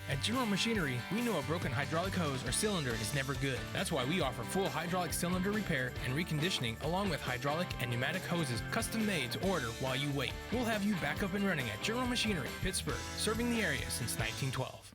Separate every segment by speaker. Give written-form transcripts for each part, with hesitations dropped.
Speaker 1: At General Machinery, we know a broken hydraulic hose or cylinder is never good. That's why we offer full hydraulic cylinder repair and reconditioning along with hydraulic and pneumatic hoses custom made to order while you wait. We'll have you back up and running at General Machinery, Pittsburgh, serving the area since 1912.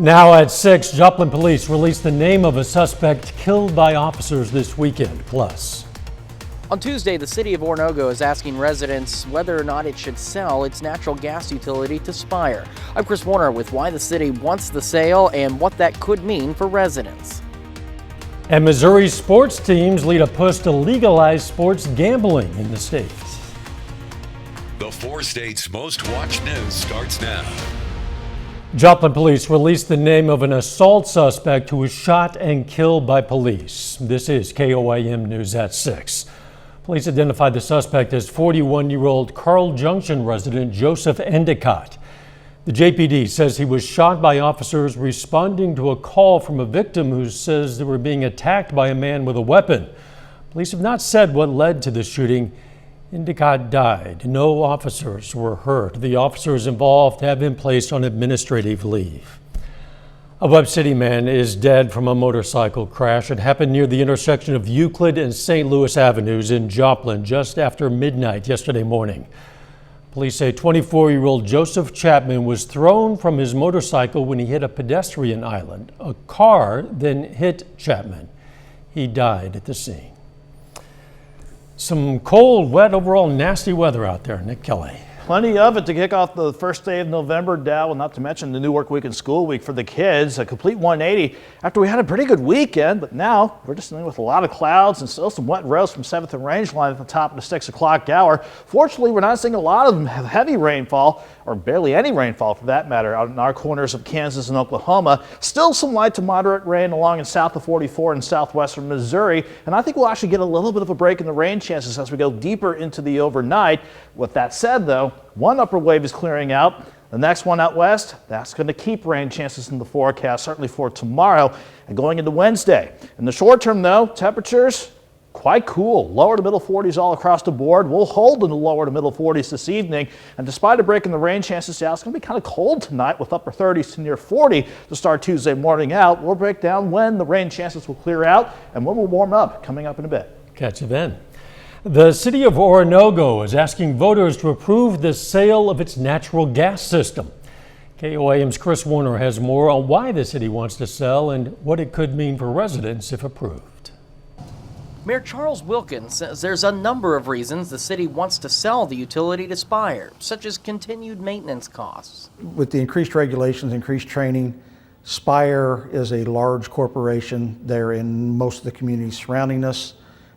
Speaker 2: Now at 6, Joplin police released the name of a suspect killed by officers this weekend. Plus,
Speaker 3: on Tuesday, the city of Oronogo is asking residents whether or not it should sell its natural gas utility to Spire. I'm Chris Warner with why the city wants the sale and what that could mean for residents.
Speaker 2: And Missouri's sports teams lead a push to legalize sports gambling in the state.
Speaker 4: The 4 states' most watched news starts now.
Speaker 2: Joplin police released the name of an assault suspect who was shot and killed by police. This is KOAM News at 6. Police identified the suspect as 41-year-old Carl Junction resident Joseph Endicott. The JPD says he was shot by officers responding to a call from a victim who says they were being attacked by a man with a weapon. Police have not said what led to the shooting. Endicott died. No officers were hurt. The officers involved have been placed on administrative leave. A Webb City man is dead from a motorcycle crash. It happened near the intersection of Euclid and St. Louis Avenues in Joplin just after midnight yesterday morning. Police say 24-year-old Joseph Chapman was thrown from his motorcycle when he hit a pedestrian island. A car then hit Chapman. He died at the scene. Some cold, wet, overall nasty weather out there. Nick Kelly.
Speaker 5: Plenty of it to kick off the first day of November, Dow, and not to mention the new work week and school week for the kids. A complete 180 after we had a pretty good weekend, but now we're just dealing with a lot of clouds and still some wet rows from 7th and Rangeline at the top of the 6 o'clock hour. Fortunately, we're not seeing a lot of heavy rainfall, or barely any rainfall for that matter, out in our corners of Kansas and Oklahoma. Still some light to moderate rain along in south of 44 and southwestern Missouri, and I think we'll actually get a little bit of a break in the rain chances as we go deeper into the overnight. With that said, though, one upper wave is clearing out. The next one out west, that's going to keep rain chances in the forecast, certainly for tomorrow and going into Wednesday. In the short term, though, temperatures quite cool. Lower to middle 40s all across the board. We'll hold in the lower to middle 40s this evening. And despite a break in the rain chances, yeah, it's going to be kind of cold tonight with upper 30s to near 40 to start Tuesday morning out. We'll break down when the rain chances will clear out and when we'll warm up coming up in a bit.
Speaker 2: Catch you then. The city of Oronogo is asking voters to approve the sale of its natural gas system. KOAM's Chris Warner has more on why the city wants to sell and what it could mean for residents if approved.
Speaker 3: Mayor Charles Wilkins says there's a number of reasons the city wants to sell the utility to Spire, such as continued maintenance costs.
Speaker 6: With the increased regulations, increased training, Spire is a large corporation. They're in most of the communities surrounding us,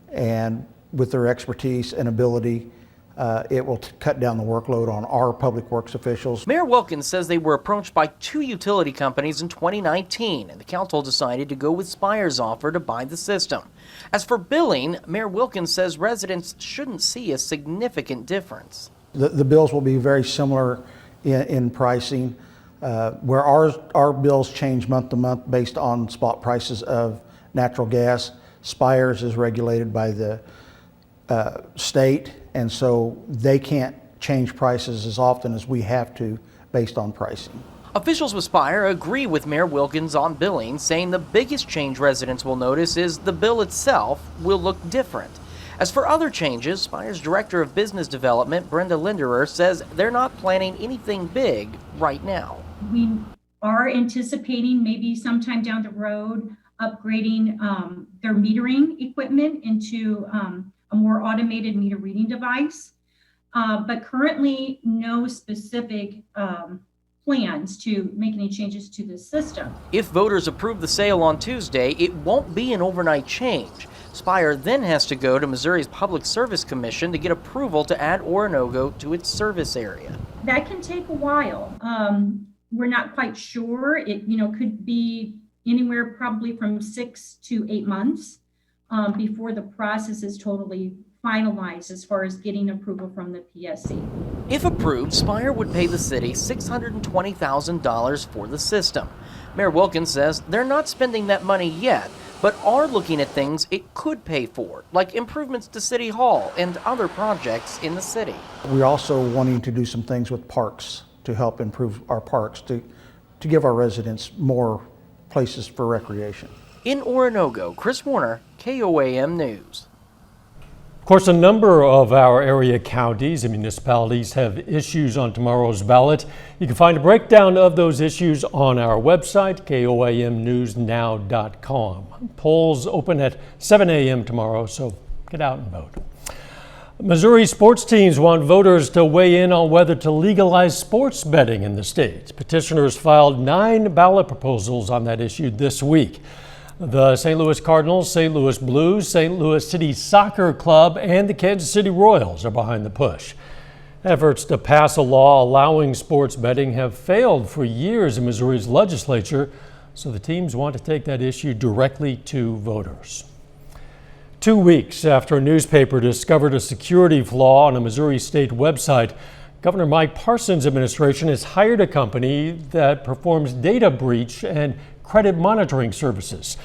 Speaker 6: and with their expertise and ability, it will cut down the workload on our public works officials.
Speaker 3: Mayor Wilkins says they were approached by 2 utility companies in 2019, and the council decided to go with Spire's offer to buy the system. As for billing, Mayor Wilkins says residents shouldn't see a significant difference.
Speaker 6: The bills will be very similar in pricing, where our bills change month to month based on spot prices of natural gas. Spire's is regulated by the state, and so they can't change prices as often as we have to based on pricing.
Speaker 3: Officials with Spire agree with Mayor Wilkins on billing, saying the biggest change residents will notice is the bill itself will look different. As for other changes, Spire's Director of Business Development, Brenda Linderer, says they're not planning anything big right now.
Speaker 7: We are anticipating maybe sometime down the road upgrading their metering equipment into a more automated meter reading device, but currently no specific plans to make any changes to the system.
Speaker 3: If voters approve the sale on Tuesday, it won't be an overnight change. Spire then has to go to Missouri's Public Service Commission to get approval to add Oronogo to its service area.
Speaker 7: That can take a while. We're not quite sure. It could be anywhere probably from 6 to 8 months before the process is totally finalized as far as getting approval from the PSC.
Speaker 3: If approved, Spire would pay the city $620,000 for the system. Mayor Wilkins says they're not spending that money yet, but are looking at things it could pay for, like improvements to City Hall and other projects in the city.
Speaker 6: We're also wanting to do some things with parks to help improve our parks, to give our residents more places for recreation.
Speaker 3: In Orinoco, Chris Warner, KOAM News.
Speaker 2: Of course, a number of our area counties and municipalities have issues on tomorrow's ballot. You can find a breakdown of those issues on our website, koamnewsnow.com. Polls open at 7 a.m. tomorrow, so get out and vote. Missouri sports teams want voters to weigh in on whether to legalize sports betting in the state. Petitioners filed 9 ballot proposals on that issue this week. The St. Louis Cardinals, St. Louis Blues, St. Louis City Soccer Club, and the Kansas City Royals are behind the push. Efforts to pass a law allowing sports betting have failed for years in Missouri's legislature, so the teams want to take that issue directly to voters. 2 weeks after a newspaper discovered a security flaw on a Missouri state website, Governor Mike Parson's administration has hired a company that performs data breach and credit monitoring services.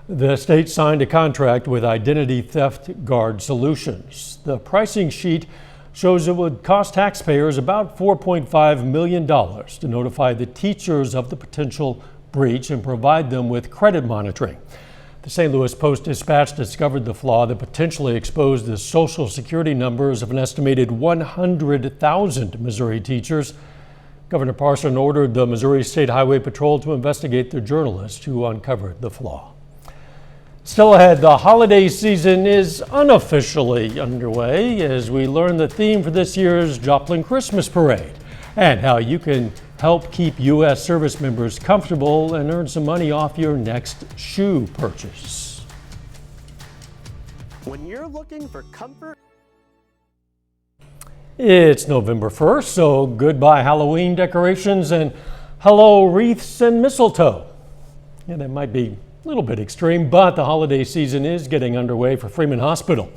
Speaker 2: The state signed a contract with Identity Theft Guard Solutions. The pricing sheet shows it would cost taxpayers about $4.5 million to notify the teachers of the potential breach and provide them with credit monitoring. The St. Louis Post-Dispatch discovered the flaw that potentially exposed the social security numbers of an estimated 100,000 Missouri teachers. Governor Parson ordered the Missouri State Highway Patrol to investigate the journalist who uncovered the flaw. Still ahead, the holiday season is unofficially underway as we learn the theme for this year's Joplin Christmas Parade and how you can help keep U.S. service members comfortable and earn some money off your next shoe purchase.
Speaker 8: When you're looking for comfort,
Speaker 2: it's November 1st, so goodbye Halloween decorations and hello wreaths and mistletoe. Yeah, that might be a little bit extreme, but the holiday season is getting underway for Freeman Hospital.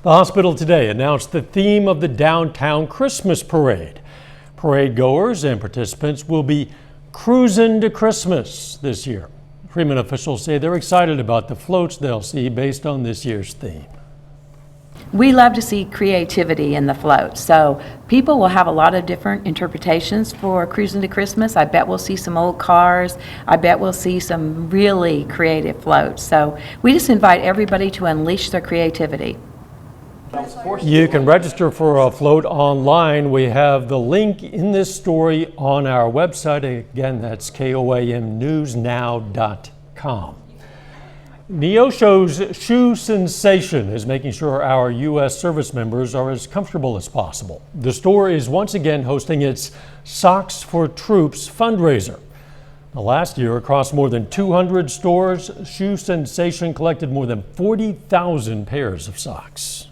Speaker 2: The hospital today announced the theme of the downtown Christmas parade. Parade goers and participants will be cruising to Christmas this year. Freeman officials say they're excited about the floats they'll see based on this year's theme.
Speaker 9: We love to see creativity in the float, so people will have a lot of different interpretations for Cruising to Christmas. I bet we'll see some old cars. I bet we'll see some really creative floats. So we just invite everybody to unleash their creativity.
Speaker 2: You can register for a float online. We have the link in this story on our website. Again, that's koamnewsnow.com. Neosho's Shoe Sensation is making sure our U.S. service members are as comfortable as possible. The store is once again hosting its Socks for Troops fundraiser. Last year, across more than 200 stores, Shoe Sensation collected more than 40,000 pairs of socks.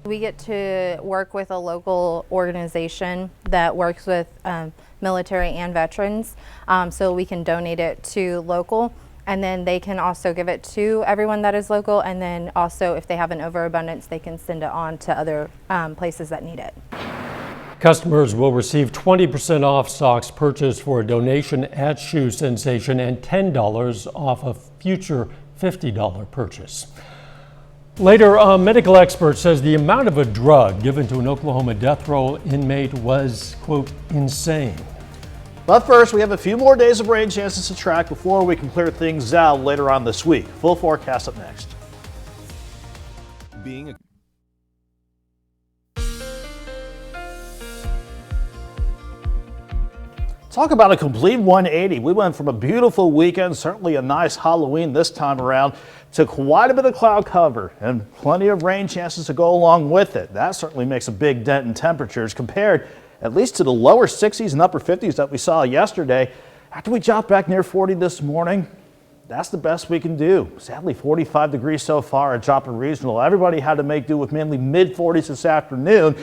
Speaker 10: We get to work with a local organization that works with military and veterans, so we can donate it to local. And then they can also give it to everyone that is local, and then also if they have an overabundance, they can send it on to other places that need it.
Speaker 2: Customers will receive 20% off socks purchased for a donation at Shoe Sensation and $10 off a future $50 purchase. Later, a medical expert says the amount of a drug given to an Oklahoma death row inmate was, quote, insane.
Speaker 5: But first, we have a few more days of rain chances to track before we can clear things out later on this week. Full forecast up next. Talk about a complete 180. We went from a beautiful weekend, certainly a nice Halloween this time around, to quite a bit of cloud cover and plenty of rain chances to go along with it. That certainly makes a big dent in temperatures compared at least to the lower 60s and upper 50s that we saw yesterday. After we dropped back near 40 this morning, that's the best we can do. Sadly, 45 degrees so far at Joplin Regional. Everybody had to make do with mainly mid 40s this afternoon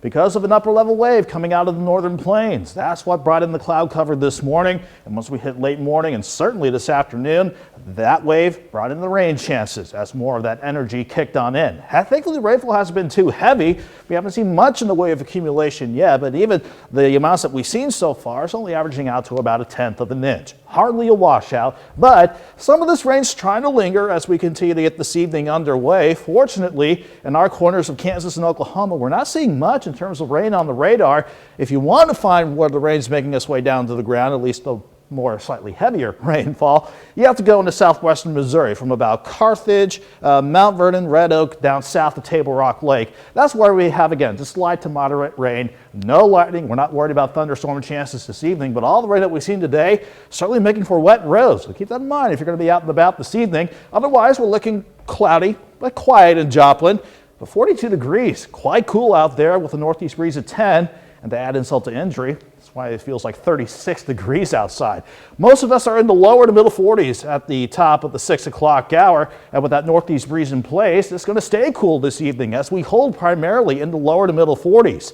Speaker 5: because of an upper level wave coming out of the northern plains. That's what brought in the cloud cover this morning. And once we hit late morning and certainly this afternoon, that wave brought in the rain chances as more of that energy kicked on in. Thankfully, the rainfall hasn't been too heavy. We haven't seen much in the way of accumulation yet, but even the amounts that we've seen so far is only averaging out to about 1/10 of an inch. Hardly a washout, but some of this rain's trying to linger as we continue to get this evening underway. Fortunately, in our corners of Kansas and Oklahoma, we're not seeing much in terms of rain on the radar. If you want to find where the rain's making its way down to the ground, at least the more slightly heavier rainfall, you have to go into southwestern Missouri from about Carthage, Mount Vernon, Red Oak, down south of Table Rock Lake. That's where we have, again, just light to moderate rain. No lightning. We're not worried about thunderstorm chances this evening, but all the rain that we've seen today certainly making for wet roads. So keep that in mind if you're going to be out and about this evening. Otherwise, we're looking cloudy but quiet in Joplin. But 42 degrees, quite cool out there with a northeast breeze at 10. And to add insult to injury, that's why it feels like 36 degrees outside. Most of us are in the lower to middle 40s at the top of the 6 o'clock hour. And with that northeast breeze in place, it's going to stay cool this evening as we hold primarily in the lower to middle 40s.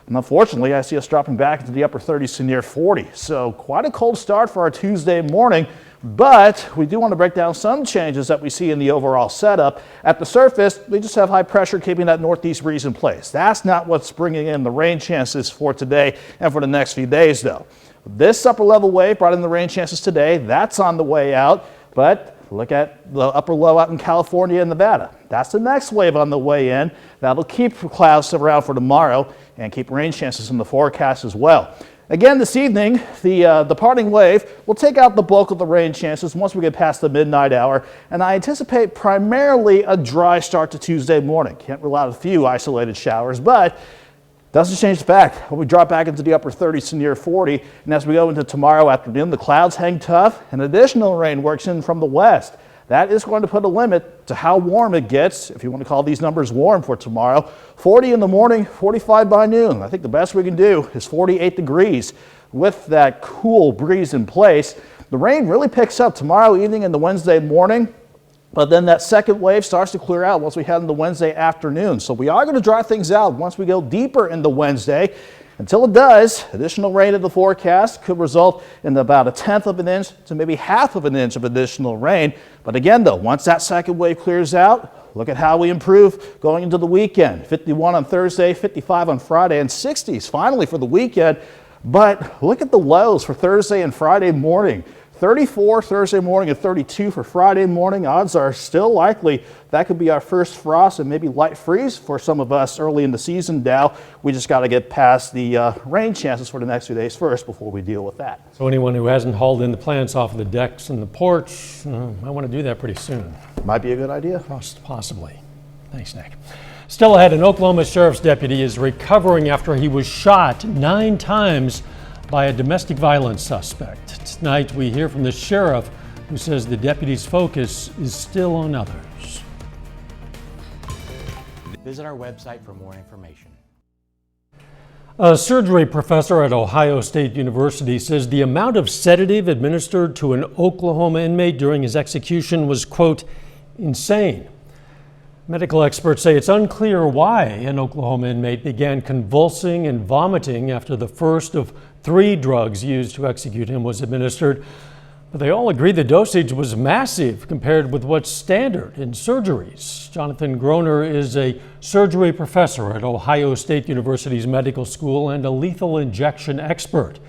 Speaker 5: And unfortunately, I see us dropping back into the upper 30s to near 40. So quite a cold start for our Tuesday morning. But we do want to break down some changes that we see in the overall setup. At the surface, we just have high pressure keeping that northeast breeze in place. That's not what's bringing in the rain chances for today and for the next few days, though. This upper level wave brought in the rain chances today. That's on the way out. But look at the upper low out in California and Nevada. That's the next wave on the way in. That'll keep clouds around for tomorrow and keep rain chances in the forecast as well. Again, this evening, the departing wave will take out the bulk of the rain chances once we get past the midnight hour, and I anticipate primarily a dry start to Tuesday morning. Can't rule out a few isolated showers, but doesn't change the fact when we drop back into the upper 30s to near 40, and as we go into tomorrow afternoon, the clouds hang tough, and additional rain works in from the west. That is going to put a limit to how warm it gets, if you want to call these numbers warm for tomorrow. 40 in the morning, 45 by noon. I think the best we can do is 48 degrees with that cool breeze in place. The rain really picks up tomorrow evening and the Wednesday morning, but then that second wave starts to clear out once we head into Wednesday afternoon. So we are going to dry things out once we go deeper into Wednesday. Until it does, additional rain in the forecast could result in about 1/10 of an inch to maybe 1/2 of an inch of additional rain. But again, though, once that second wave clears out, look at how we improve going into the weekend. 51 on Thursday, 55 on Friday, and 60s finally for the weekend. But look at the lows for Thursday and Friday morning. 34 Thursday morning and 32 for Friday morning. Odds are still likely that could be our first frost and maybe light freeze for some of us early in the season, Dow. We just got to get past the rain chances for the next few days first before we deal with that.
Speaker 2: So anyone who hasn't hauled in the plants off of the decks and the porch, I want to do that pretty soon.
Speaker 5: Might be a good idea.
Speaker 2: Possibly. Thanks, Nick. Still ahead, an Oklahoma sheriff's deputy is recovering after he was shot 9 times by a domestic violence suspect. Tonight, we hear from the sheriff who says the deputy's focus is still on others.
Speaker 11: Visit our website for more information.
Speaker 2: A surgery professor at Ohio State University says the amount of sedative administered to an Oklahoma inmate during his execution was, quote, insane. Medical experts say it's unclear why an Oklahoma inmate began convulsing and vomiting after the first of 3 drugs used to execute him was administered. But they all agree the dosage was massive compared with what's standard in surgeries. Jonathan Groner is a surgery professor at Ohio State University's medical school and a lethal injection expert.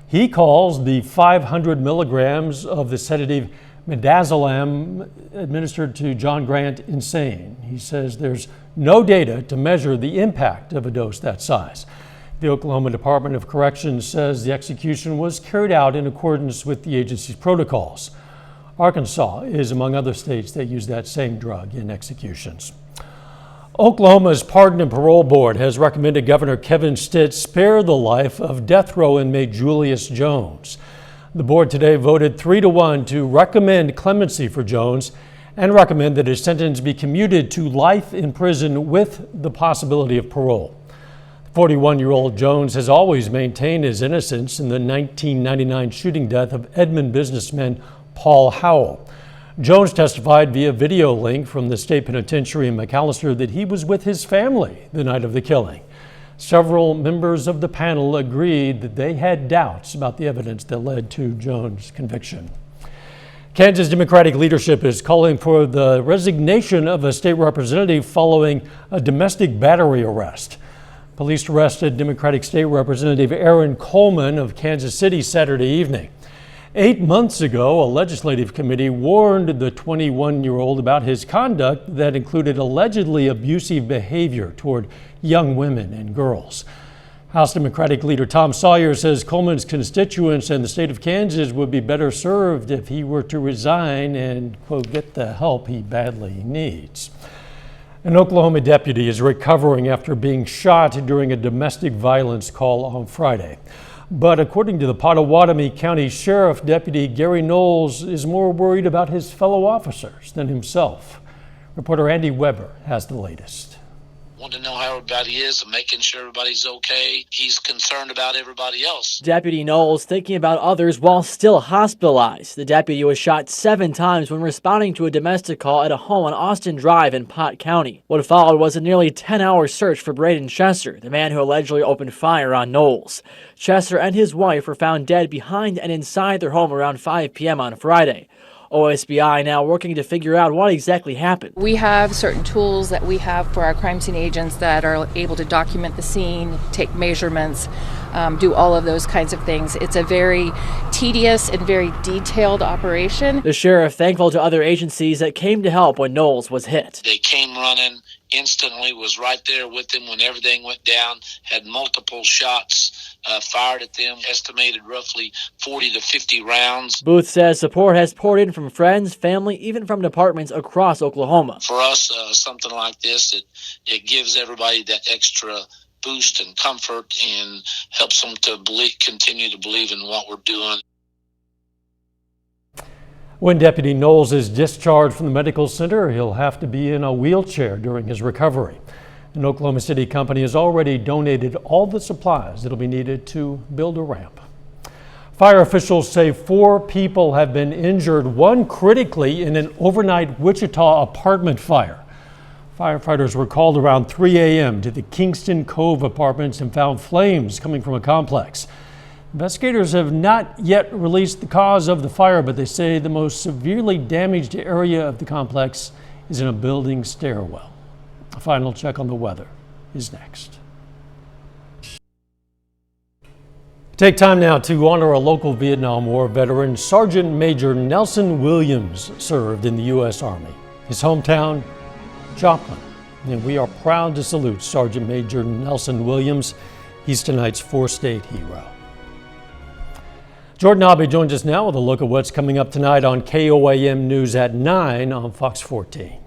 Speaker 2: He calls the 500 milligrams of the sedative midazolam administered to John Grant insane. He says there's no data to measure the impact of a dose that size. The Oklahoma Department of Corrections says the execution was carried out in accordance with the agency's protocols. Arkansas is among other states that use that same drug in executions. Oklahoma's Pardon and Parole Board has recommended Governor Kevin Stitt spare the life of death row inmate Julius Jones. The board today voted 3-1 to recommend clemency for Jones and recommend that his sentence be commuted to life in prison with the possibility of parole. 41-year-old Jones has always maintained his innocence in the 1999 shooting death of Edmond businessman Paul Howell. Jones testified via video link from the state penitentiary in McAllister that he was with his family the night of the killing. Several members of the panel agreed that they had doubts about the evidence that led to Jones' conviction. Kansas Democratic leadership is calling for the resignation of a state representative following a domestic battery arrest. Police arrested Democratic State Representative Aaron Coleman of Kansas City Saturday evening. 8 months ago, a legislative committee warned the 21-year-old about his conduct that included allegedly abusive behavior toward young women and girls. House Democratic leader Tom Sawyer says Coleman's constituents and the state of Kansas would be better served if he were to resign and, quote, get the help he badly needs. An Oklahoma deputy is recovering after being shot during a domestic violence call on Friday. But according to the Pottawatomie County Sheriff, Deputy Gary Knowles is more worried about his fellow officers than himself. Reporter Andy Weber has the latest.
Speaker 12: Want to know how everybody is and making sure everybody's okay. He's concerned about everybody else.
Speaker 13: Deputy Knowles thinking about others while still hospitalized. The deputy was shot 7 times when responding to a domestic call at a home on Austin Drive in Pott County. What followed was a nearly 10-hour search for Braden Chester, the man who allegedly opened fire on Knowles. Chester and his wife were found dead behind and inside their home around 5 p.m. on Friday. OSBI now working to figure out what exactly happened.
Speaker 14: We have certain tools that we have for our crime scene agents that are able to document the scene, take measurements, do all of those kinds of things. It's a very tedious and very detailed operation.
Speaker 13: The sheriff thankful to other agencies that came to help when Knowles was hit.
Speaker 12: They came running instantly, was right there with him when everything went down, had multiple shots fired at them, estimated roughly 40 to 50 rounds.
Speaker 13: Booth says support has poured in from friends, family, even from departments across Oklahoma.
Speaker 12: For us, something like this, it gives everybody that extra boost and comfort and helps them to continue to believe in what we're doing.
Speaker 2: When Deputy Knowles is discharged from the medical center, he'll have to be in a wheelchair during his recovery. An Oklahoma City company has already donated all the supplies that'll be needed to build a ramp. Fire officials say 4 people have been injured, 1 critically, in an overnight Wichita apartment fire. Firefighters were called around 3 a.m. to the Kingston Cove apartments and found flames coming from a complex. Investigators have not yet released the cause of the fire, but they say the most severely damaged area of the complex is in a building stairwell. A final check on the weather is next. Take time now to honor a local Vietnam War veteran. Sergeant Major Nelson Williams served in the U.S. Army. His hometown, Joplin. And we are proud to salute Sergeant Major Nelson Williams. He's tonight's 4-state hero. Jordan Hobby joins us now with a look at what's coming up tonight on KOAM News at 9 on Fox 14.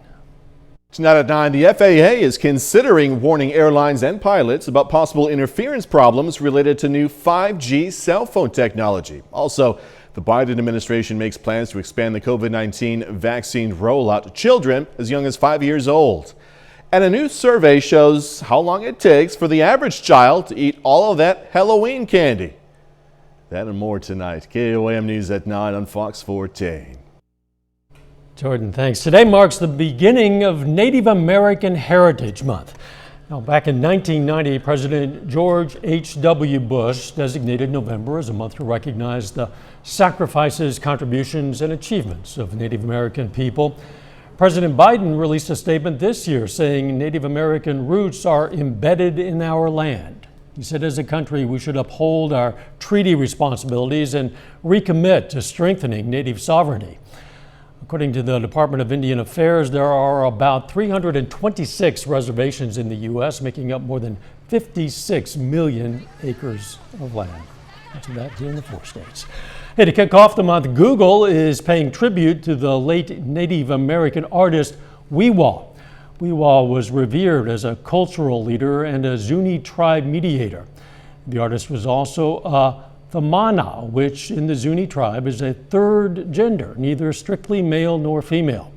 Speaker 15: Tonight at 9, the FAA is considering warning airlines and pilots about possible interference problems related to new 5G cell phone technology. Also, the Biden administration makes plans to expand the COVID-19 vaccine rollout to children as young as 5 years old. And a new survey shows how long it takes for the average child to eat all of that Halloween candy. That and more tonight. KOAM News at 9 on Fox 14.
Speaker 2: Jordan, thanks. Today marks the beginning of Native American Heritage Month. Now, back in 1990, President George H.W. Bush designated November as a month to recognize the sacrifices, contributions, and achievements of Native American people. President Biden released a statement this year saying Native American roots are embedded in our land. He said, as a country, we should uphold our treaty responsibilities and recommit to strengthening Native sovereignty. According to the Department of Indian Affairs, there are about 326 reservations in the U.S., making up more than 56 million acres of land. Much of that here in the 4 states. Hey, to kick off the month, Google is paying tribute to the late Native American artist Weewaw. Weewaw was revered as a cultural leader and a Zuni tribe mediator. The artist was also a Vamana, which in the Zuni tribe is a 3rd gender, neither strictly male nor female.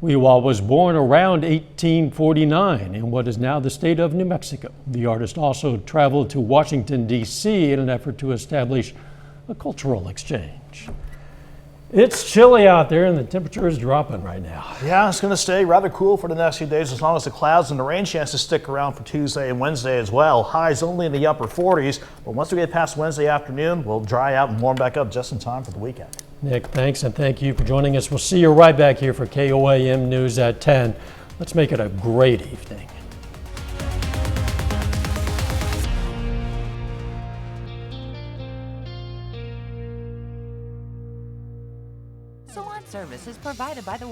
Speaker 2: Weewaw was born around 1849 in what is now the state of New Mexico. The artist also traveled to Washington, D.C. in an effort to establish a cultural exchange. It's chilly out there and the temperature is dropping right now.
Speaker 5: Yeah, it's going to stay rather cool for the next few days as long as the clouds and the rain chances stick around for Tuesday and Wednesday as well. Highs only in the upper 40s, but once we get past Wednesday afternoon, we'll dry out and warm back up just in time for the weekend.
Speaker 2: Nick, thanks, and thank you for joining us. We'll see you right back here for KOAM News at 10. Let's make it a great evening.
Speaker 16: service is provided by the